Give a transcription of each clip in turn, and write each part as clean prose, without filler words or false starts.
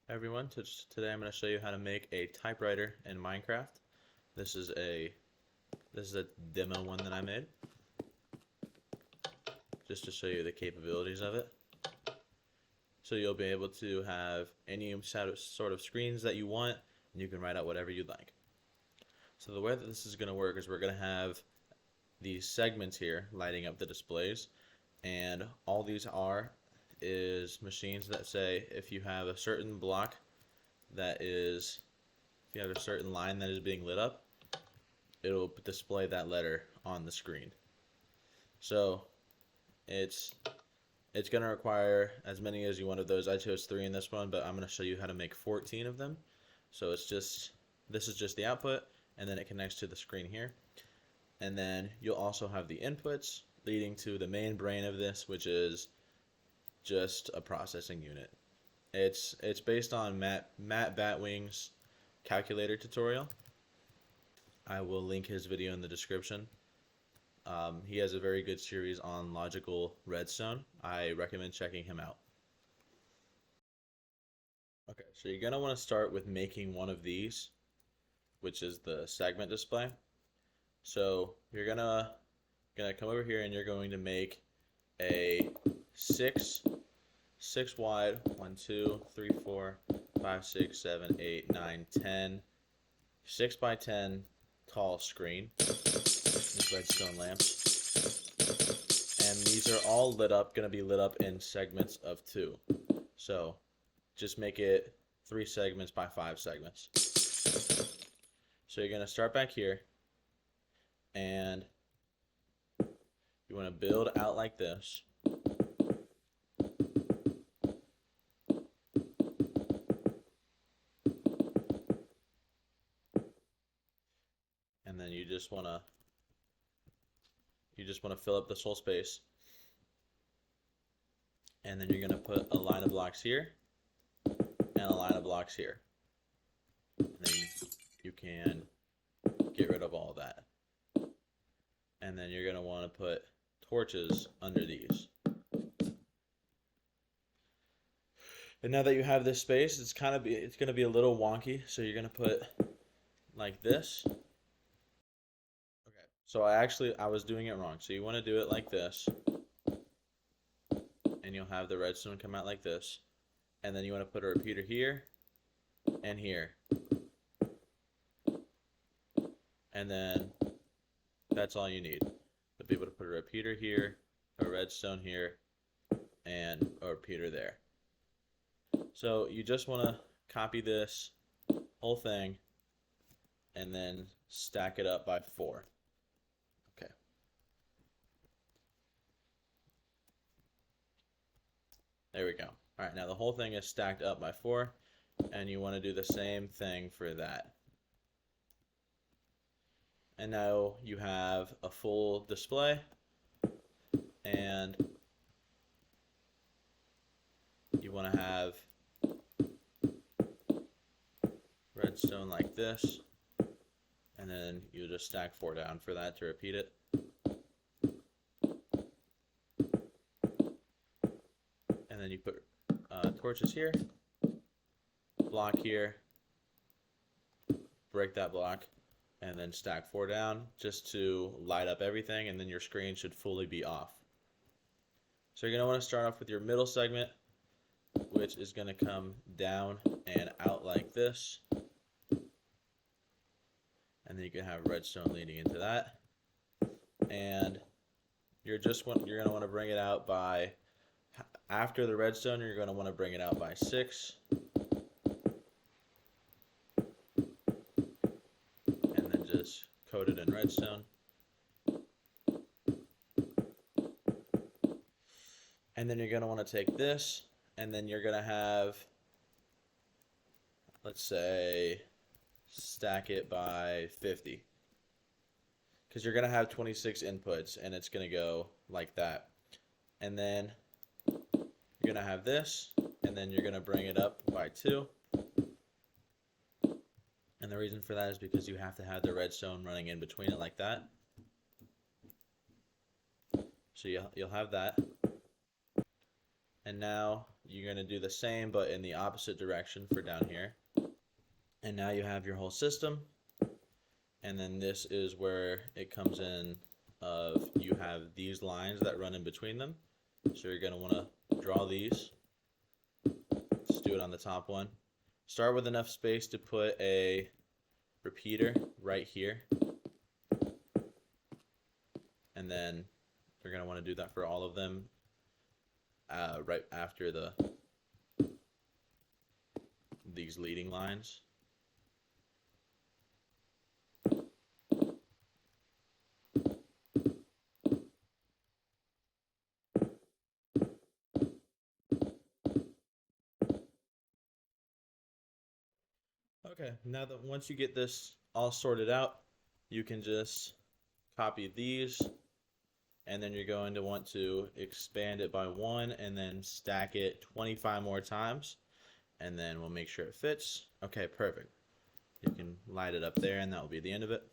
Everyone, today I'm going to show you how to make a typewriter in Minecraft. This is a demo one that I made, just to show you the capabilities of it. So you'll be able to have any sort of screens that you want, and you can write out whatever you'd like. So the way that this is going to work is we're going to have these segments here lighting up the displays, and all these is machines that say if you have a certain block if you have a certain line that is being lit up, it'll display that letter on the screen. So it's going to require as many as you want of those. I chose 3 in this one, but I'm going to show you how to make 14 of them. So this is just the output, and then it connects to the screen here. And then you'll also have the inputs leading to the main brain of this, which is just a processing unit. It's based on Matt Batwing's calculator tutorial. I will link his video in the description. He has a very good series on logical redstone. I recommend checking him out. Okay, so you're going to want to start with making one of these, which is the segment display. So you're gonna come over here and you're going to make a 6 wide 1 2 3 4 5 6 7 8 9 10 6 by 10 tall screen with redstone lamps, and these are all going to be lit up in segments of 2. So just make it 3 segments by 5 segments. So you're going to start back here, and you want to build out like this. And then you just want to fill up this whole space. And then you're going to put a line of blocks here and a line of blocks here. And then you can get rid of all of that. And then you're going to want to put torches under these. And now that you have this space, it's going to be a little wonky, so you're going to put like this. Okay. So I was doing it wrong. So you want to do it like this. And you'll have the redstone come out like this. And then you want to put a repeater here and here. And then that's all you need. To be able to put a repeater here, a redstone here, and a repeater there. So you just want to copy this whole thing and then stack it up by 4. Okay. There we go. All right, now the whole thing is stacked up by 4, and you want to do the same thing for that. And now you have a full display, and you want to have redstone like this, and then you just stack 4 down for that to repeat it. And then you put torches here, block here, break that block, and then stack 4 down just to light up everything, and then your screen should fully be off. So you're going to want to start off with your middle segment, which is going to come down and out like this. And then you can have redstone leading into that. And you're going to want to bring it out by, after the redstone, you're going to want to bring it out by 6. And then just coat it in redstone. And then you're going to want to take this, and then you're going to have, let's say, stack it by 50. Because you're going to have 26 inputs, and it's going to go like that. And then you're going to have this, and then you're going to bring it up by 2. And the reason for that is because you have to have the redstone running in between it like that. So you'll have that. And now you're going to do the same, but in the opposite direction for down here. And now you have your whole system. And then this is where it comes in of you have these lines that run in between them. So you're going to want to draw these. Let's do it on the top one. Start with enough space to put a repeater right here. And then you're going to want to do that for all of them right after these leading lines. Okay, now that once you get this all sorted out, you can just copy these, and then you're going to want to expand it by 1 and then stack it 25 more times, and then we'll make sure it fits. Okay, perfect. You can light it up there, and that will be the end of it.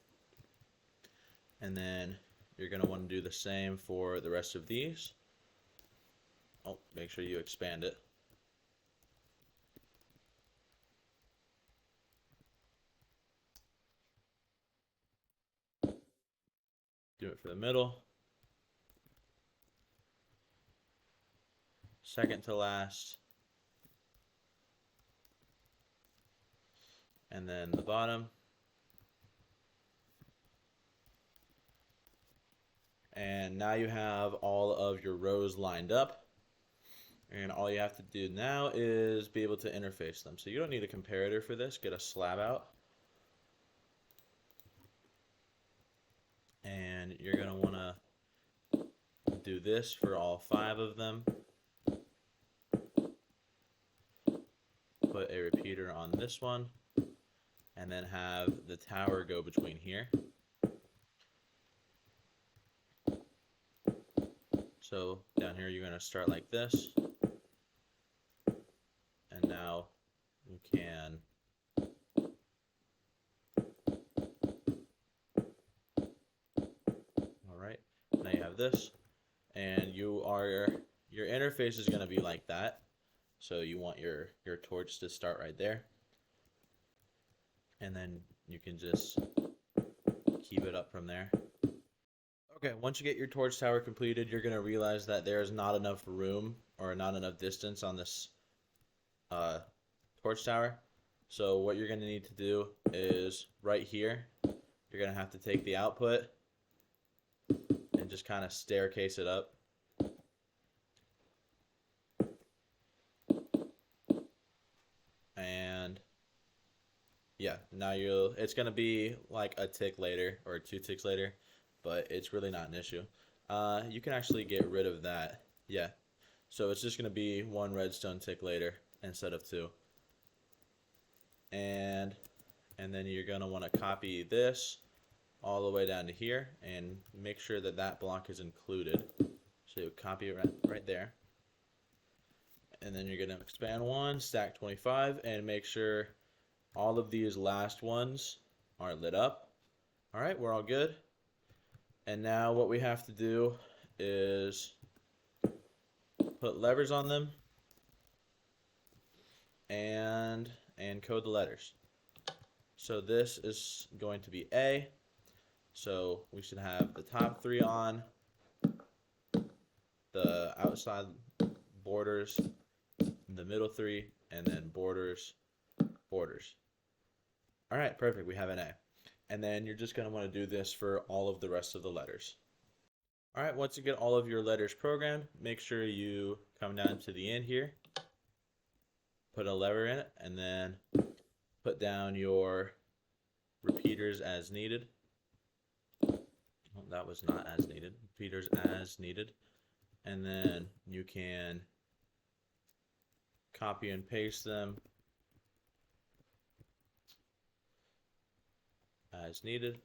And then you're going to want to do the same for the rest of these. Oh, make sure you expand it. Do it for the middle. Second to last. And then the bottom. And now you have all of your rows lined up. And all you have to do now is be able to interface them. So you don't need a comparator for this. Get a slab out. And you're going to want to do this for all 5 of them. Put a repeater on this one. And then have the tower go between here. So down here you're going to start like this. And now you can alright, now you have this. And your interface is going to be like that. So you want your torch to start right there. And then you can just keep it up from there. Okay, once you get your torch tower completed, you're going to realize that there's not enough room or not enough distance on this torch tower. So what you're going to need to do is right here, you're going to have to take the output and just kind of staircase it up. And yeah, now it's going to be like a tick later or 2 ticks later, but it's really not an issue. You can actually get rid of that. Yeah. So it's just going to be 1 redstone tick later instead of 2. And then you're going to want to copy this all the way down to here and make sure that that block is included. So you copy it right there. And then you're going to expand 1, stack 25, and make sure all of these last ones are lit up. All right, we're all good. And now what we have to do is put levers on them and code the letters. So this is going to be A. So we should have the top 3 on, the outside borders, the middle 3, and then borders. All right, perfect. We have an A. And then you're just going to want to do this for all of the rest of the letters. All right, once you get all of your letters programmed, make sure you come down to the end here, put a lever in it, and then put down your repeaters as needed. Well, that was not as needed. Repeaters as needed. And then you can copy and paste them as needed.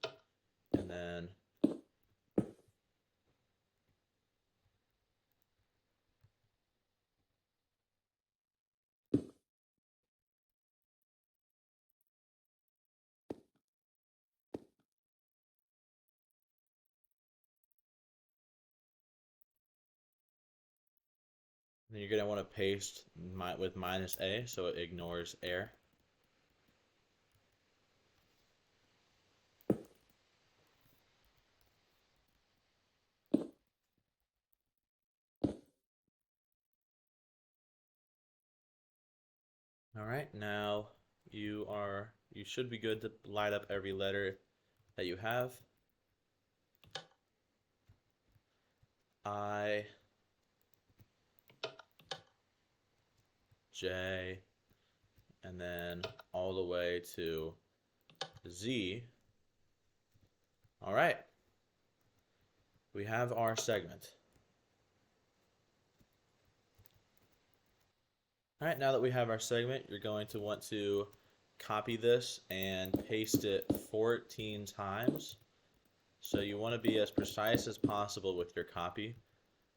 And then Then you're going to want to paste with -A so it ignores error. All right, now you should be good to light up every letter that you have. I, J, and then all the way to Z. All right, we have our segment. All right, now that we have our segment, you're going to want to copy this and paste it 14 times. So you want to be as precise as possible with your copy.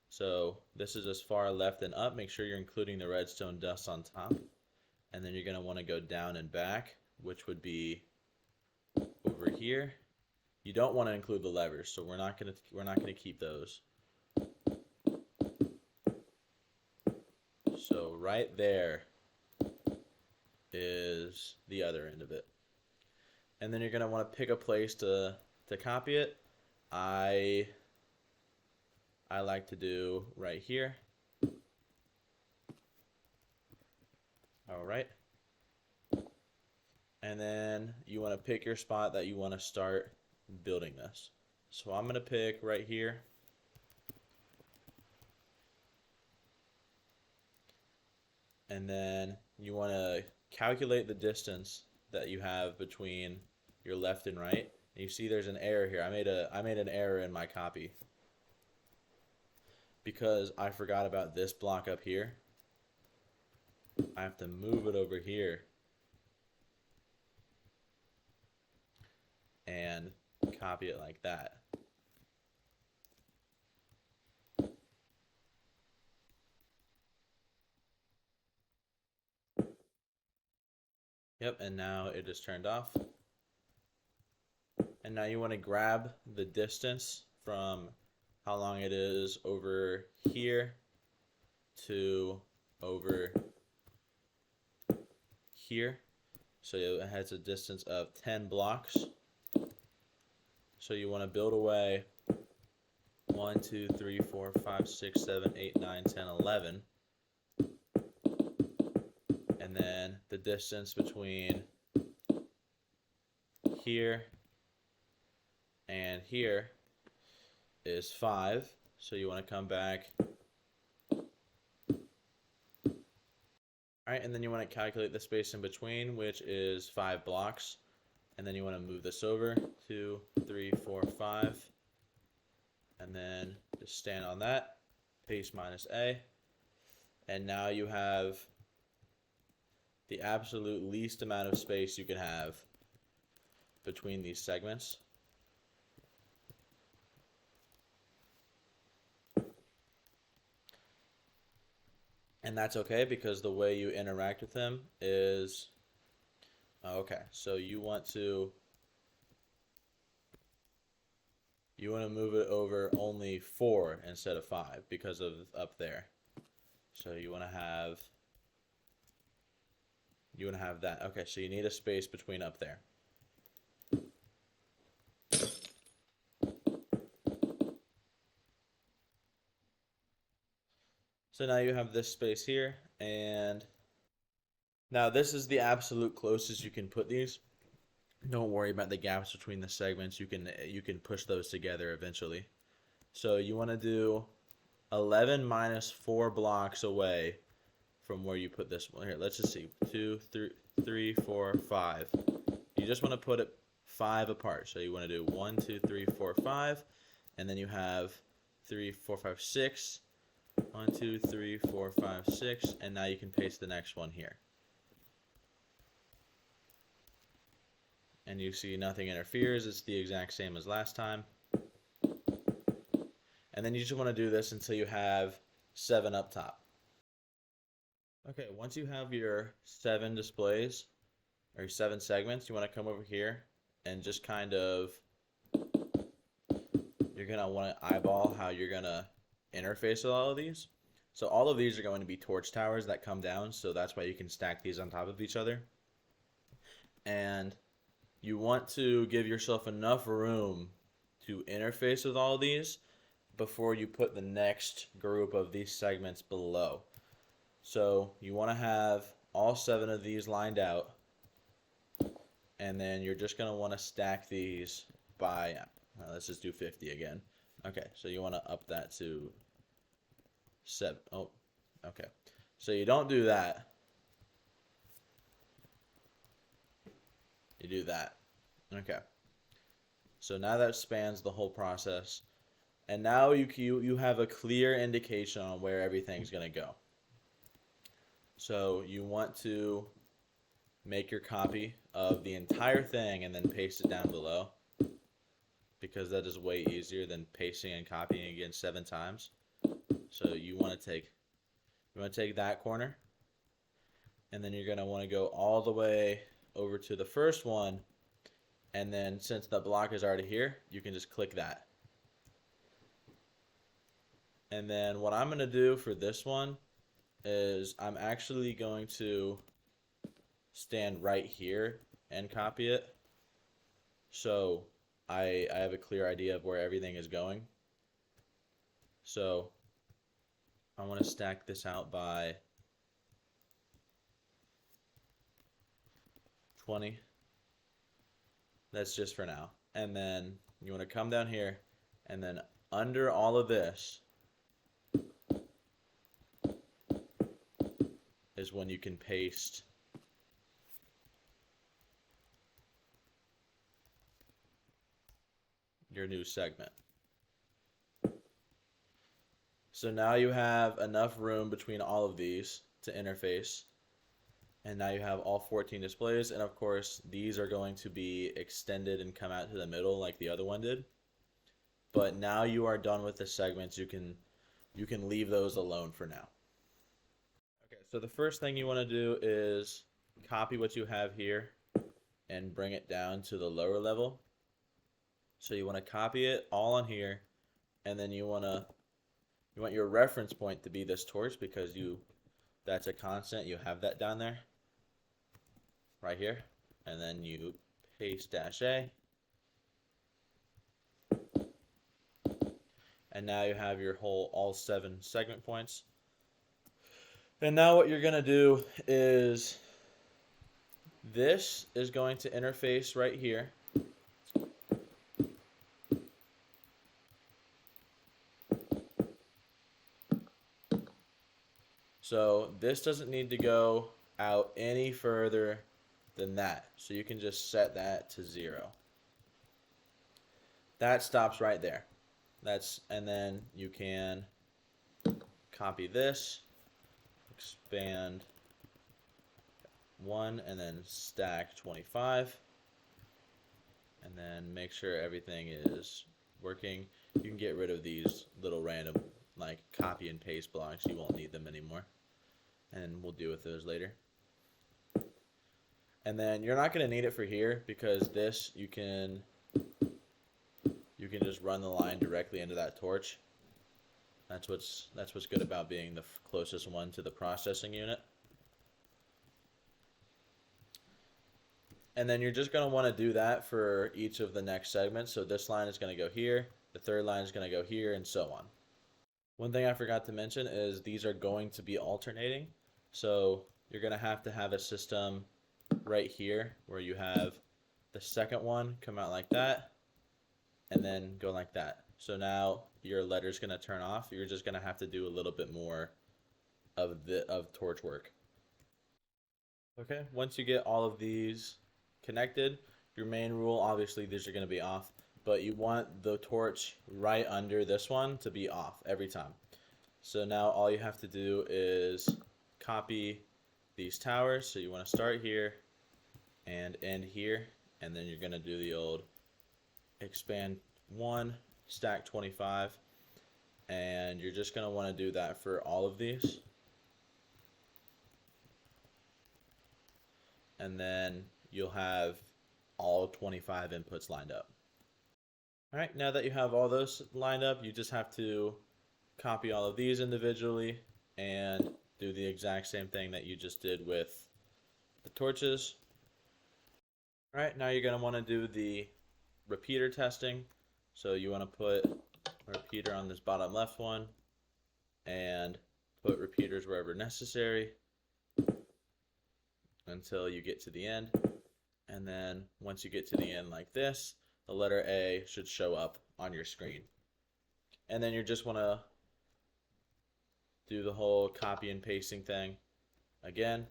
So this is as far left and up. Make sure you're including the redstone dust on top. And then you're going to want to go down and back, which would be over here. You don't want to include the levers, so we're not going to keep those. So right there is the other end of it. And then you're going to want to pick a place to copy it. I like to do right here. All right. And then you want to pick your spot that you want to start building this. So I'm going to pick right here. And then you want to calculate the distance that you have between your left and right. And you see there's an error here. I made an error in my copy because I forgot about this block up here. I have to move it over here and copy it like that. Yep, and now it is turned off. And now you want to grab the distance from how long it is over here to over here. So it has a distance of 10 blocks. So you want to build away 1, 2, 3, 4, 5, 6, 7, 8, 9, 10, 11. And then the distance between here and here is 5. So you want to come back. Alright, and then you want to calculate the space in between, which is 5 blocks. And then you want to move this over, 2, 3, 4, 5. And then just stand on that, paste -A. And now you have the absolute least amount of space you can have between these segments. And that's okay because the way you interact with them is, okay, so you want to move it over only 4 instead of 5 because of up there. So you want to have that. Okay, so you need a space between up there. So now you have this space here, and now this is the absolute closest you can put these. Don't worry about the gaps between the segments. You can push those together eventually. So you want to do 11 minus 4 blocks away from where you put this one. Here, let's just see. 2, 3, 4, 5. You just want to put it 5 apart. So you want to do 1, 2, 3, 4, 5. And then you have 3, 4, 5, 6. 1, 2, 3, 4, 5, 6. And now you can paste the next one here. And you see nothing interferes. It's the exact same as last time. And then you just want to do this until you have 7 up top. Okay, once you have your 7 displays, or 7 segments, you want to come over here and just kind of, you're going to want to eyeball how you're going to interface with all of these. So all of these are going to be torch towers that come down, so that's why you can stack these on top of each other. And you want to give yourself enough room to interface with all of these before you put the next group of these segments below. So you want to have all 7 of these lined out, and then you're just going to want to stack these by, let's just do 50 again. Okay, so you want to up that to 7. Oh, okay. So you don't do that. You do that. Okay. So now that spans the whole process. And now you have a clear indication on where everything's going to go. So you want to make your copy of the entire thing and then paste it down below, because that is way easier than pasting and copying again 7 times. So you want to take that corner, and then you're going to want to go all the way over to the first one, and then since the block is already here, you can just click that. And then what I'm going to do for this one is I'm actually going to stand right here and copy it, so I have a clear idea of where everything is going. So I want to stack this out by 20. That's just for now. And then you want to come down here, and then under all of this is when you can paste your new segment. So now you have enough room between all of these to interface, and now you have all 14 displays, and of course these are going to be extended and come out to the middle like the other one did. But now you are done with the segments. You can leave those alone for now. Okay, so the first thing you want to do is copy what you have here and bring it down to the lower level. So you want to copy it all on here, and then you want your reference point to be this torch, because that's a constant. You have that down there right here, and then you paste -A, and now you have your all 7 segment points. And now what you're going to do is this is going to interface right here. So this doesn't need to go out any further than that. So you can just set that to 0. That stops right there. And then you can copy this, expand 1, and then stack 25, and then make sure everything is working. You can get rid of these little random like copy and paste blocks. You won't need them anymore, and we'll deal with those later. And then you're not going to need it for here, because this you can just run the line directly into that torch. That's what's good about being the closest one to the processing unit. And then you're just going to want to do that for each of the next segments. So this line is going to go here, the third line is going to go here, and so on. One thing I forgot to mention is these are going to be alternating. So you're going to have a system right here where you have the second one come out like that and then go like that. So now your letter's going to turn off. You're just going to have to do a little bit more of torch work. Okay, once you get all of these connected, your main rule, obviously these are going to be off, but you want the torch right under this one to be off every time. So now all you have to do is copy these towers. So you want to start here and end here, and then you're going to do the old expand 1, stack 25, and you're just going to want to do that for all of these. And then you'll have all 25 inputs lined up. All right, now that you have all those lined up, you just have to copy all of these individually and do the exact same thing that you just did with the torches. All right, now you're going to want to do the repeater testing. So you want to put a repeater on this bottom left one and put repeaters wherever necessary until you get to the end. And then once you get to the end like this, the letter A should show up on your screen. And then you just want to do the whole copy and pasting thing again.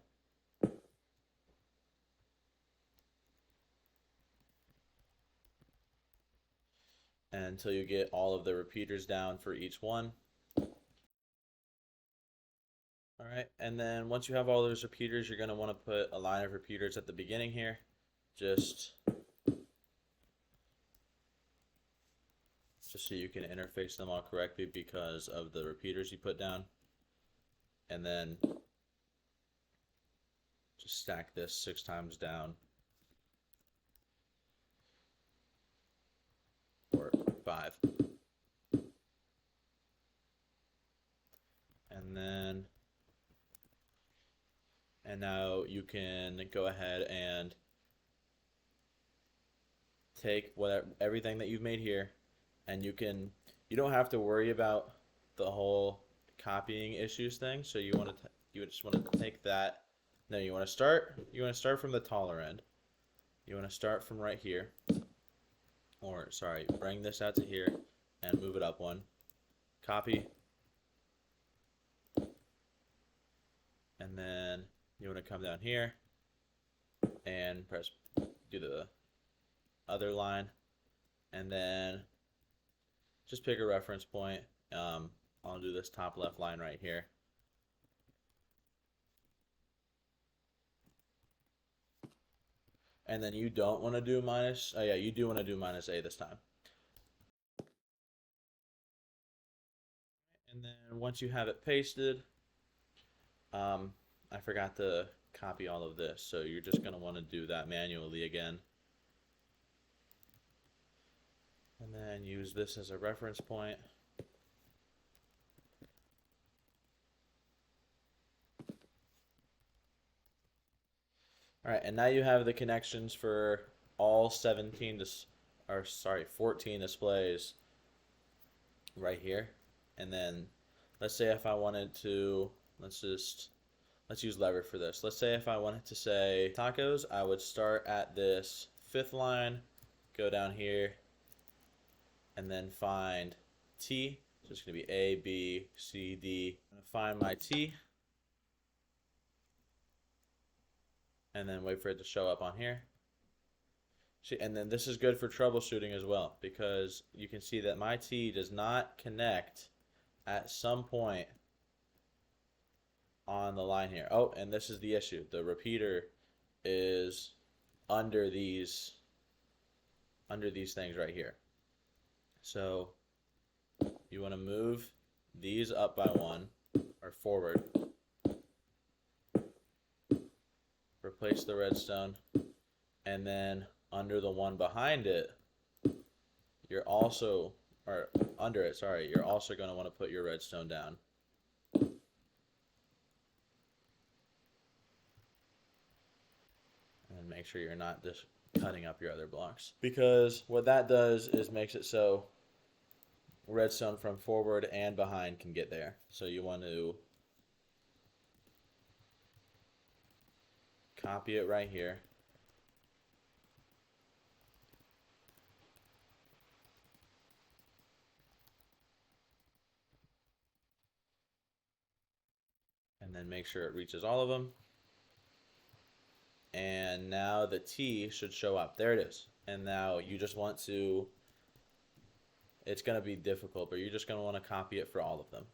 Until you get all of the repeaters down for each one. Alright, and then once you have all those repeaters, you're going to want to put a line of repeaters at the beginning here. Just so you can interface them all correctly because of the repeaters you put down. And then just stack this 6 times down. Or 5. And now you can go ahead and take everything that you've made here, and you don't have to worry about the whole copying issues thing. So you just want to take that. No, you want to start from the taller end. You want to start from right here, or sorry, bring this out to here and move it up one. Copy, and then you want to come down here and do the other line, and then just pick a reference point. I'll do this top left line right here. And then you don't want to do minus, oh yeah, you do want to do minus A this time. And then once you have it pasted, I forgot to copy all of this, so you're just going to want to do that manually again. And then use this as a reference point. Alright, and now you have the connections for all 14 displays right here. And then let's say if I wanted to, let's use lever for this. Let's say if I wanted to say tacos, I would start at this 5th line, go down here, and then find T. So it's going to be A, B, C, D. I'm going to find my T, and then wait for it to show up on here. See, and then this is good for troubleshooting as well, because you can see that my T does not connect at some point on the line here. Oh, and this is the issue. The repeater is under these things right here. So you want to move these up by 1 or forward. Replace the redstone, and then under the one behind it, you're also going to want to put your redstone down. And make sure you're not just cutting up your other blocks. Because what that does is makes it so redstone from forward and behind can get there. So you want to copy it right here. And then make sure it reaches all of them. And now the T should show up. There it is. And now you just want to, it's going to be difficult, but you're just going to want to copy it for all of them.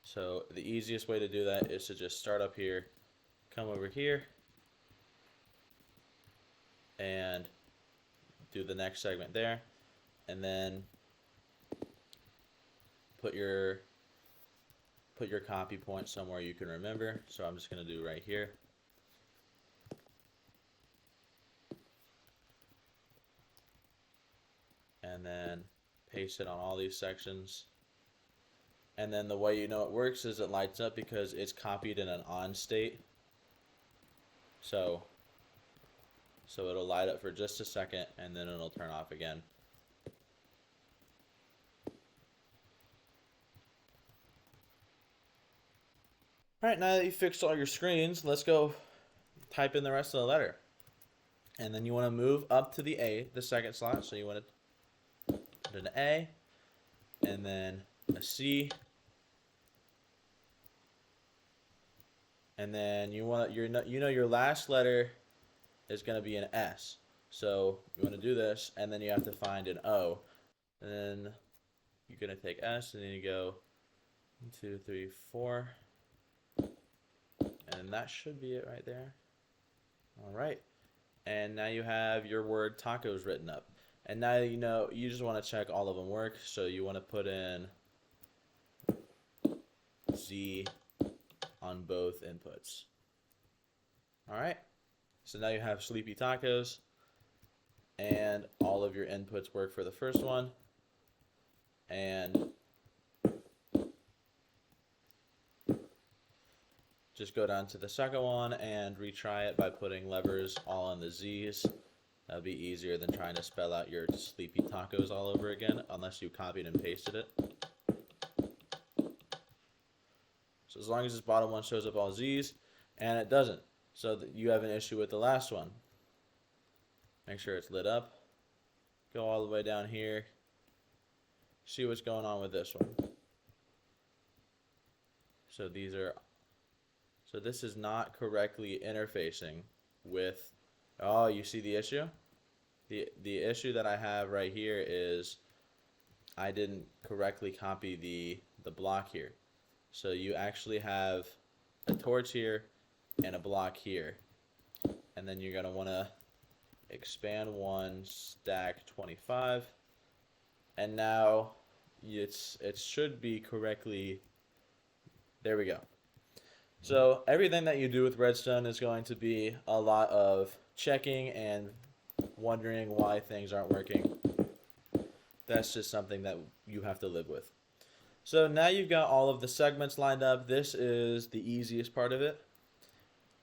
So the easiest way to do that is to just start up here, come over here, and do the next segment there, and then put your copy point somewhere you can remember. So I'm just going to do right here. and then paste it on all these sections. And then the way you know it works is it lights up because it's copied in an on state. So it'll light up for just a second and then it'll turn off again. Alright, now that you fixed all your screens, let's go type in the rest of the letter. And then you want to move up to the A, the second slot. So you want to put an A, and then a C, and then you want your last letter is going to be an S. So you want to do this, and then you have to find an O. And then you're going to take S, and then you go 1, 2, 3, 4. And that should be it right there. All right. And now you have your word tacos written up. And now you know you just want to check all of them work. So you want to put in Z on both inputs. All right. So now you have sleepy tacos, and all of your inputs work for the first one. And just go down to the second one and retry it by putting levers all on the Z's. That'll be easier than trying to spell out your sleepy tacos all over again, unless you copied and pasted it. So as long as this bottom one shows up all Z's, and it doesn't, so that you have an issue with the last one. Make sure it's lit up. Go all the way down here. See what's going on with this one. So this is not correctly interfacing with, oh, you see the issue? The issue that I have right here is I didn't correctly copy the block here. So you actually have a torch here and a block here. And then you're going to want to expand one, stack 25. And now it should be correctly, there we go. So everything that you do with Redstone is going to be a lot of checking and wondering why things aren't working. That's just something that you have to live with. So now you've got all of the segments lined up. This is the easiest part of it.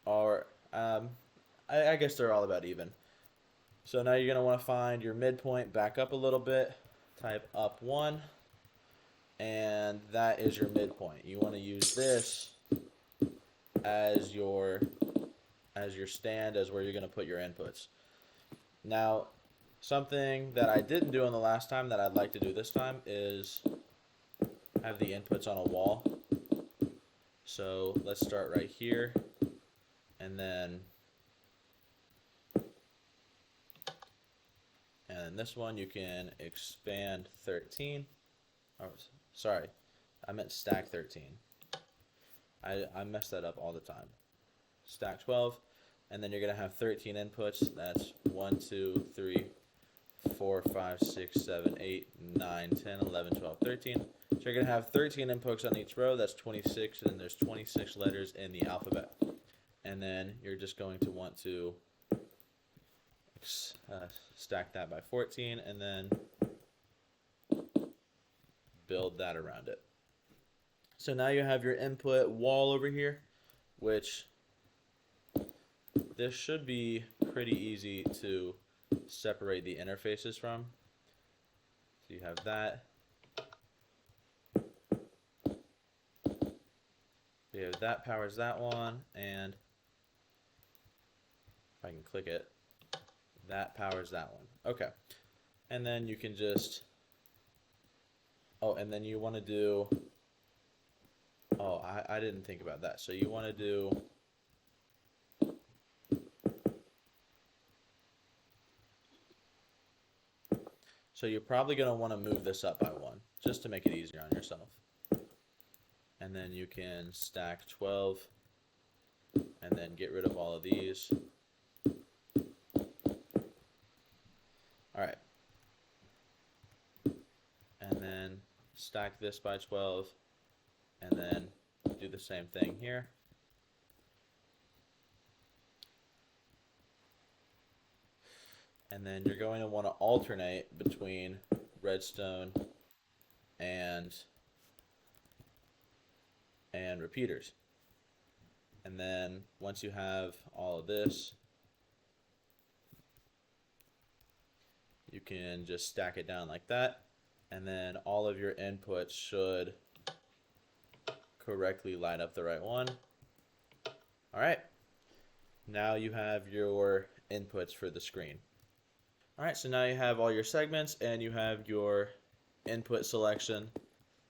Or I guess they're all about even. So now you're going to want to find your midpoint, back up a little bit, type up 1, and that is your midpoint. You want to use this as your stand, as where you're going to put your inputs. Now, something that I didn't do in the last time that I'd like to do this time is have the inputs on a wall. So let's start right here, and then this one you can expand 13. Oh, sorry, I meant stack 13. I mess that up all the time. Stack 12, and then you're going to have 13 inputs. That's 1, 2, 3, 4, 5, 6, 7, 8, 9, 10, 11, 12, 13. So you're going to have 13 inputs on each row. That's 26, and then there's 26 letters in the alphabet. And then you're just going to want to stack that by 14, and then build that around it. So now you have your input wall over here, which this should be pretty easy to separate the interfaces from. So you have that. So you have that powers that one, and if I can click it, that powers that one. Okay. And then you can just, oh, and then you want to do, oh, I didn't think about that. So you want to do, so you're probably going to want to move this up by 1 just to make it easier on yourself. And then you can stack 12 and then get rid of all of these. All right. And then stack this by 12 and then do the same thing here. And then you're going to want to alternate between redstone, and repeaters. And then once you have all of this, you can just stack it down like that, and then all of your inputs should correctly line up the right one. Alright, now you have your inputs for the screen. Alright, so now you have all your segments and you have your input selection.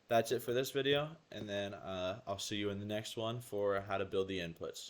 That's it for this video, and then I'll see you in the next one for how to build the inputs.